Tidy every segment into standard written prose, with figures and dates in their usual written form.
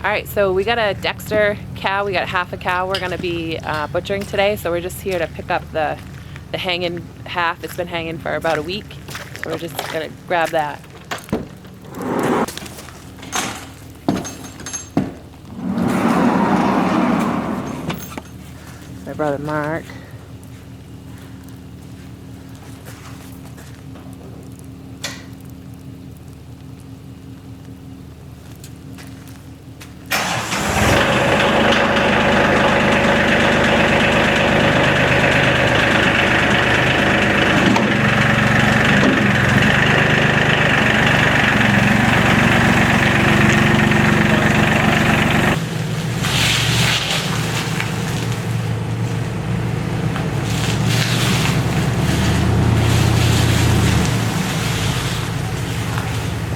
All right, so we got a Dexter cow. We got half a cow we're gonna be butchering today. So we're just here to pick up the hanging half. It's been hanging for about a week. So we're just gonna grab that. My brother Mark.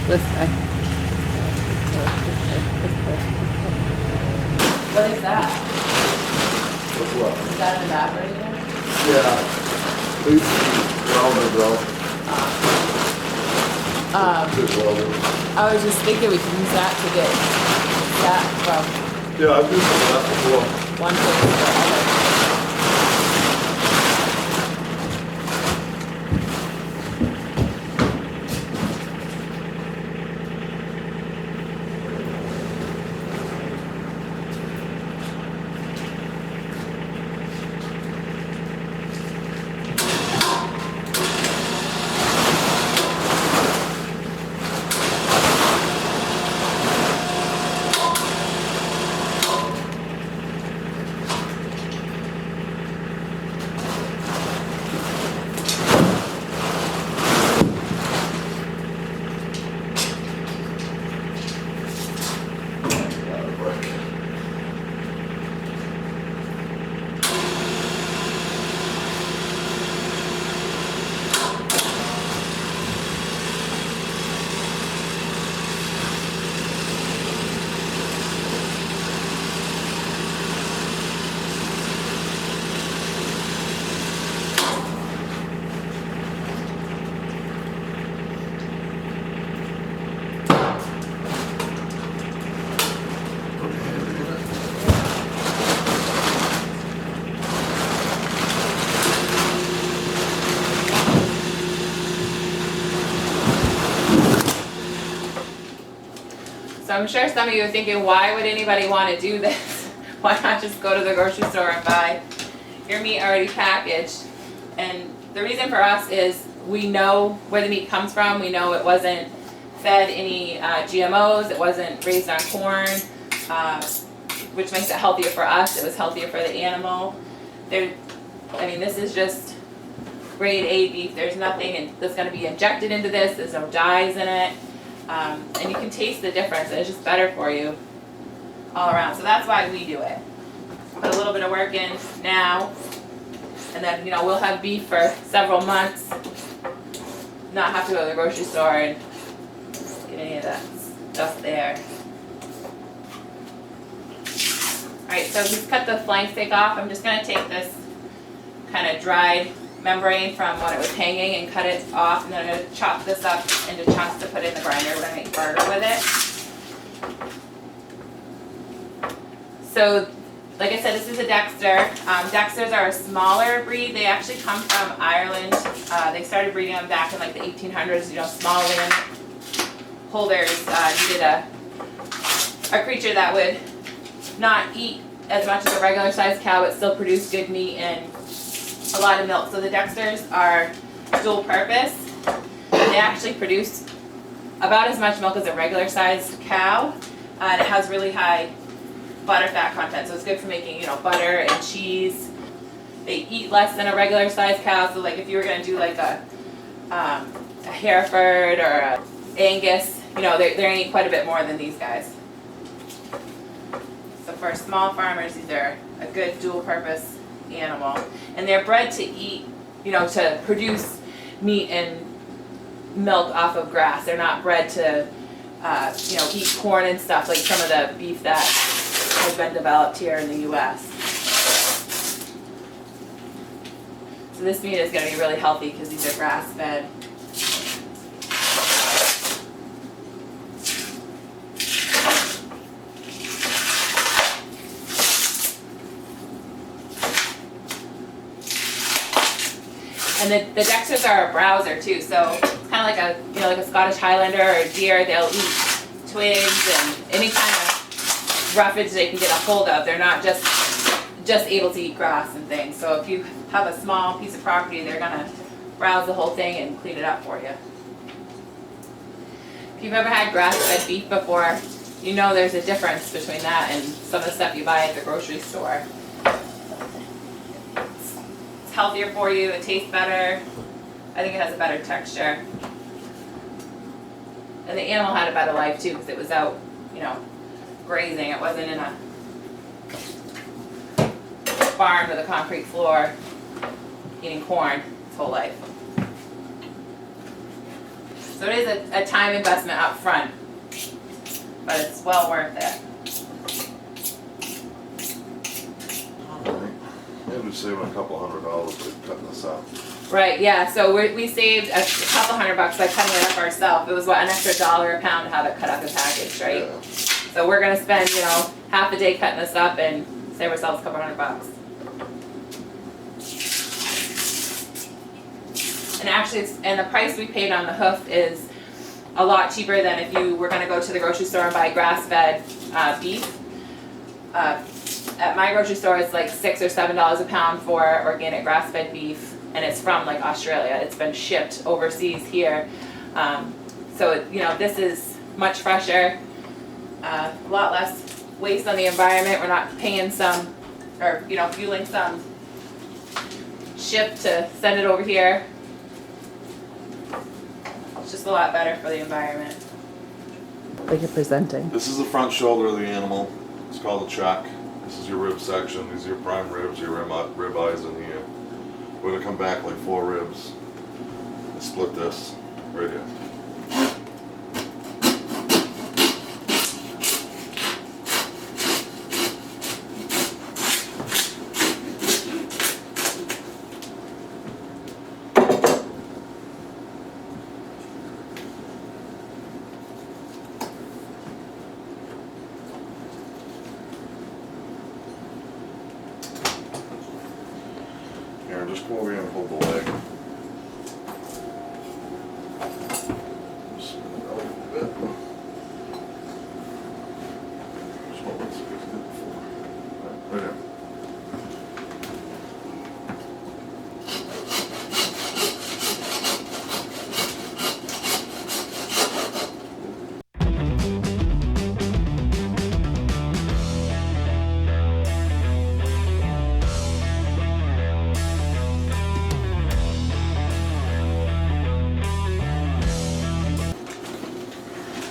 This way. What is that? What's what? Is that an evaporator? Yeah. It's welded though. It's welded. I was just thinking we could use that to get that from Yeah, I've used that before. one place to the other. So I'm sure some of you are thinking, why would anybody want to do this? Why not just go to the grocery store and buy your meat already packaged? And the reason for us is we know where the meat comes from. We know it wasn't fed any GMOs. It wasn't raised on corn, which makes it healthier for us. It was healthier for the animal. This is just grade A beef. There's nothing that's going to be injected into this. There's no dyes in it. And you can taste the difference, and it's just better for you all around. So that's why we do it. Put a little bit of work in now, and then we'll have beef for several months. Not have to go to the grocery store and get any of that stuff there. Alright, so he's cut the flank steak off. I'm just going to take this kind of dried membrane from when it was hanging and cut it off, and then I'm going to chop this up into chunks to put in the grinder. We're going to make burger with it. So, like I said, this is a Dexter. Dexters are a smaller breed. They actually come from Ireland. They started breeding them back in like the 1800s. Small land holders needed a creature that would not eat as much as a regular sized cow, but still produce good meat and a lot of milk. So the Dexters are dual purpose. They actually produce about as much milk as a regular sized cow, and it has really high butter fat content, so it's good for making butter and cheese. They eat less than a regular sized cow, so like if you were going to do like a Hereford or a Angus, they're going to eat quite a bit more than these guys. So for small farmers, these are a good dual purpose animal, and they're bred to eat, to produce meat and milk off of grass. They're not bred to, eat corn and stuff like some of the beef that has been developed here in the U.S. So this meat is going to be really healthy because these are grass fed. And the Dexters are a browser too, so it's kind of like a, you know, like a Scottish Highlander or a deer. They'll eat twigs and any kind of roughage they can get a hold of. They're not just able to eat grass and things. So if you have a small piece of property, they're gonna browse the whole thing and clean it up for you. If you've ever had grass-fed beef before, you know there's a difference between that and some of the stuff you buy at the grocery store. It's healthier for you, it tastes better. I think it has a better texture. And the animal had a better life too, because it was out, you know, grazing. It wasn't in a barn with a concrete floor eating corn its whole life. So it is a time investment up front, but it's well worth it. Alright, maybe we're saving a couple $100 by cutting this up. Right, yeah, so we saved a couple $100 by cutting it up ourselves. It was what, an extra $1 a pound to have it cut up and packaged, right? Yeah. So we're gonna spend, you know, half a day cutting this up and save ourselves a couple $100. And actually, and the price we paid on the hoof is a lot cheaper than if you were gonna go to the grocery store and buy grass-fed beef. At my grocery store, it's like $6 or $7 a pound for organic grass-fed beef, and it's from like Australia. It's been shipped overseas here. So, you know, this is much fresher, a lot less waste on the environment. We're not paying some, or, you know, fueling some ship to send it over here. It's just a lot better for the environment. Like you're presenting. This is the front shoulder of the animal. It's called a chuck. This is your rib section. These are your prime ribs, your rib eyes in here. We're gonna come back like 4 ribs and split this right here. Aaron, just come over here and hold the leg. Spin it out a bit. Just hold it so you can get the floor. Right here.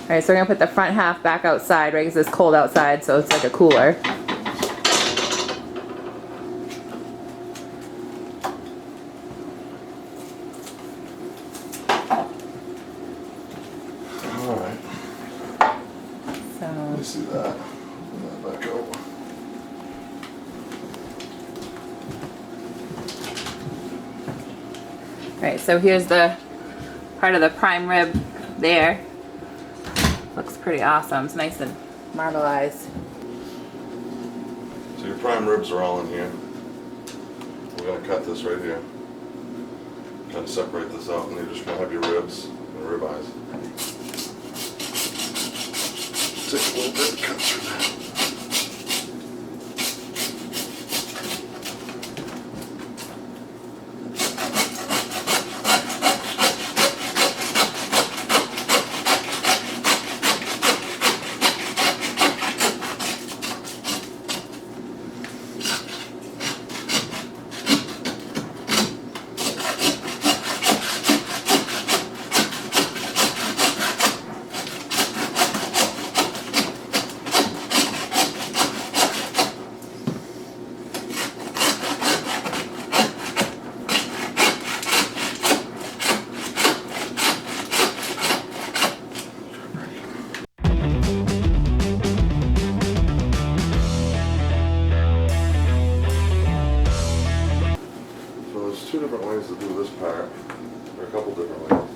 Alright, so we're gonna put the front half back outside, right, because it's cold outside, so it's like a cooler. Alright, let So, me see that. Put that back out. alright, so here's the part of the prime rib there. Looks pretty awesome. It's nice and marbleized. So your prime ribs are all in here. We're gonna cut this right here. Kind of separate this out, and you're just gonna have your ribs and rib eyes. Take a little bit and cut through that. There's 2 different ways to do this part. There are a couple different ways.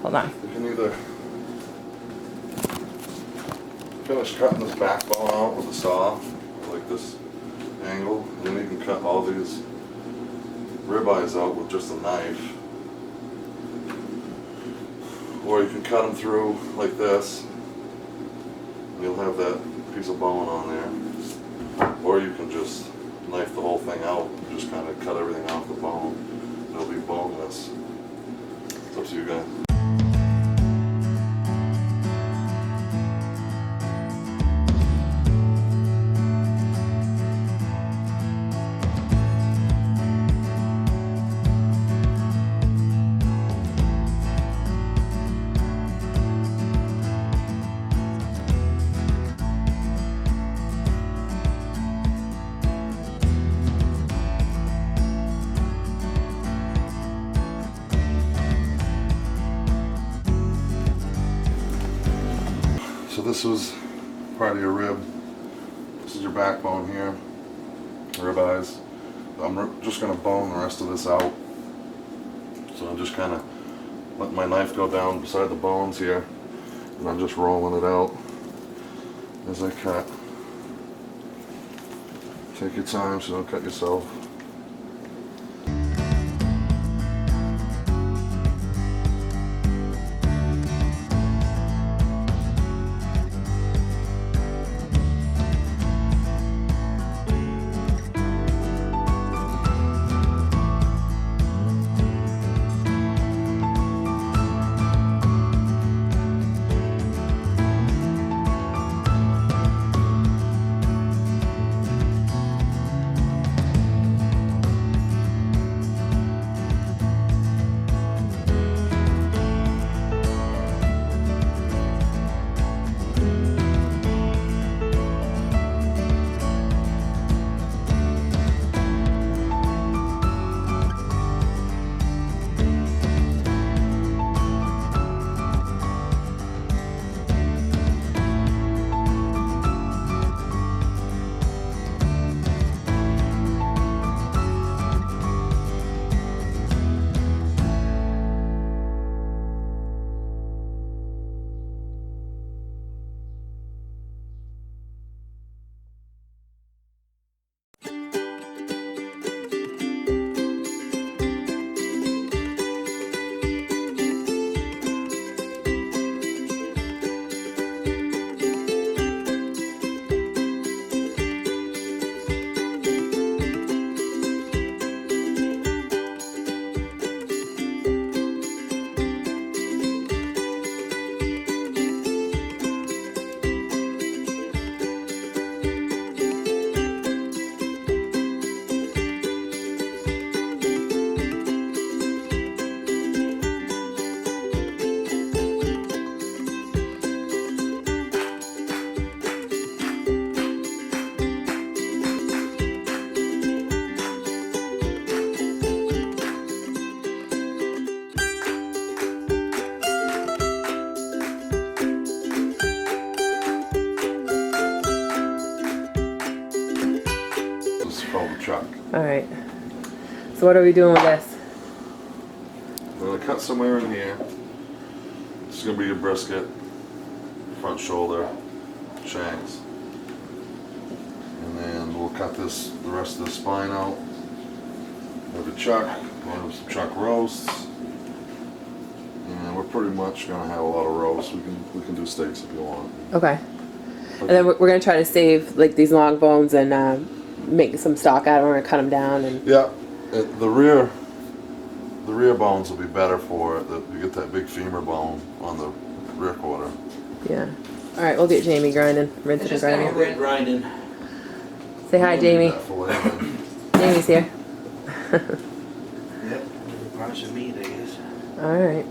Hold on. You can either finish cutting this backbone out with a saw, like this angle, and then you can cut all these ribeyes out with just a knife. Or you can cut them through like this. You'll have that piece of bone on there. Or you can just knife the whole thing out, just kind of cut everything off the bone. It'll be boneless. It's up to you guys. So this was part of your rib. This is your backbone here, rib eyes. I'm just going to bone the rest of this out. So I'm just kind of letting my knife go down beside the bones here, and I'm just rolling it out as I cut. Take your time so don't cut yourself. Chuck. Alright. So what are we doing with this? I'm going to cut somewhere in here. This is going to be your brisket, front shoulder, shanks. And then we'll cut the rest of the spine out. We'll have a chuck, we'll have some chuck roasts. And we're pretty much going to have a lot of roasts. We can do steaks if you want. Okay. And then we're going to try to save like these long bones and make some stock out of them. We're going to cut them down. And yeah, the rear bones will be better for it. You get that big femur bone on the rear quarter. Yeah. All right, we'll get Jamie grinding, rinsing and grinding. grinding. Say hi, Jamie. Jamie's here. Yep, bunch of meat, I guess. All right.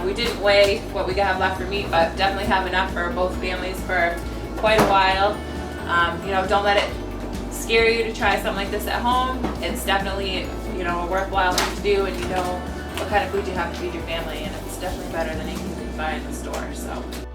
We didn't weigh what we have left for meat, but definitely have enough for both families for quite a while. You know, don't let it scare you to try something like this at home. It's definitely, you know, a worthwhile thing to do, and you know what kind of food you have to feed your family, and it's definitely better than anything you can buy in the store. So